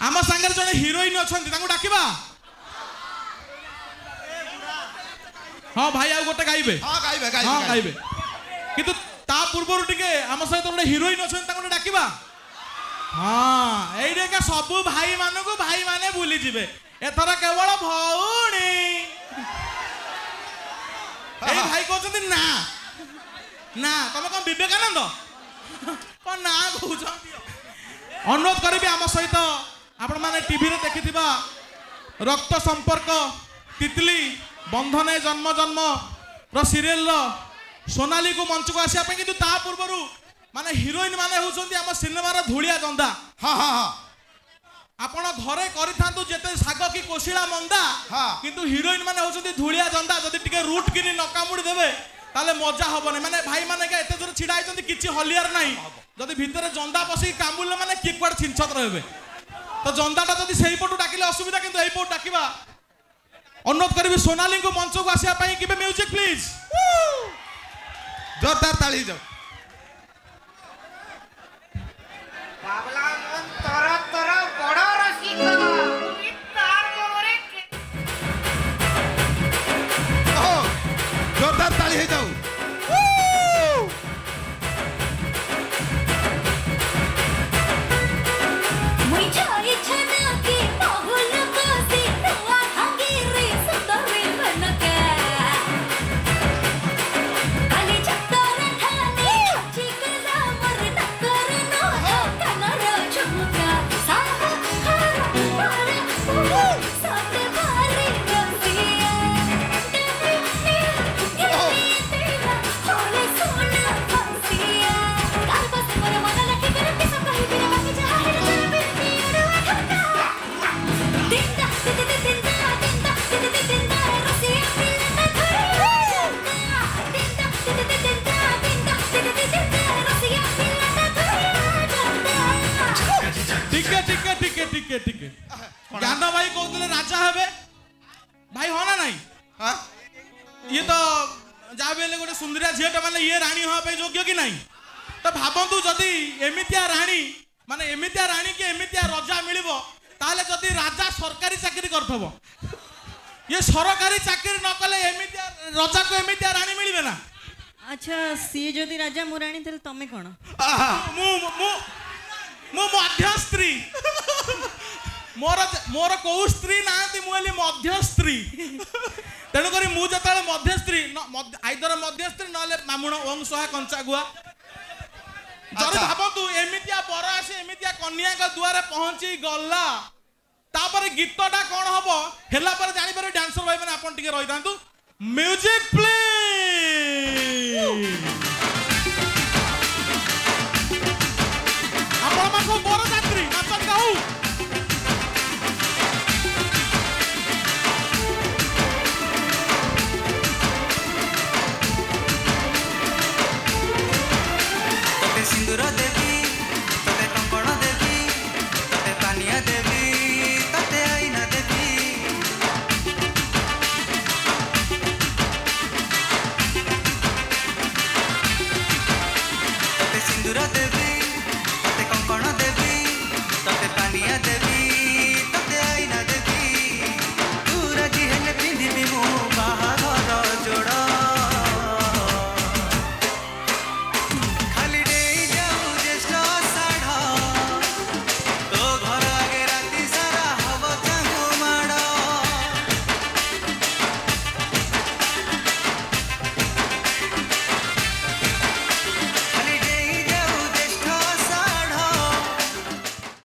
आम सांगे जड़े हिरोइन अच्छा डाकवा हाँ भाई आ गोटे गाइबे हाँ गाइबे किंतु ता पूर्व टिके आम सहित गोटे हिरोइन अच्छा डाकवा हाँ ये सब भाई मान को भाई माने भूली जीवे एथर केवल भौणी भाई कहते ना ना तुम कौन विवेकानंद कौन ना कौच अनुरोध करी आम सहित आपण मैंने टीवी रे देखि रक्त संपर्क तितली बंधने जन्म जन्म रो सीरियल सोनाली को मंच को आसिया किंतु ता पूर्व माने हिरोइन माने होउछन्ती आम सिनेमार धूलिया जंदा हाँ हाँ हाँ आपण घरे करिथांतु जेते साग की कोशिला मंदा किंतु हिरोइन माने होउछन्ती धूलिया जंदा जदि टिके रूट किनी न कामुडी देबे ताले मजा हबने माने भाई माने के एते दूर छिडा आइछन्ती किछि हलियार नाही जदि भितरे जंदा पसी कामुले माने कि क्वाड छिनछत रहबे तो जंदाटा जदि सेही पटु डाकिले असुविधा किंतु एही पटु डाकिबा अनुरोध करबी सोनाली को मंच को आसिया पई किबे म्यूजिक प्लीज जोरदार ताली जाओ बाबला तोरा तोरा बड़ा रसिक तार मोरे जोरदार ताली है जाओ ज्ञान भाई कहते राजा हेबे भाई हो ना नहीं हाँ ये तो जहाँ भी गोटे सुंदरिया झीटा माने ये राणी हाँ योग्य कि नहीं तो भावतु जदि एमितिया राणी माने एमितिया राणी कि एमितिया रजा मिलिबो ताले जदि राजा सरकारी चाकरी करथबो ये सरकारी चाकरी न कले एमितिया रजा को एमितिया राणी मिलिबे ना अच्छा सी जदि राजा मुराणी तले तमे कोन मु मु मु मध्य स्त्री मोर मोर को स्त्री नांती मुली मध्य स्त्री तेणुक मुझे मध्य स्त्री आइदर मध्य स्त्री ना मामुण ओं सहा कंचा गुआ जब भावतु एमितिया बर आसे एमितिया कन्या का दुआरे पहुंची गला तापर गीतटा कौन हम हेला पर जानी पारे डांसर भाई मैंने आपन टिके रही थांतु म्यूजिक प्लीज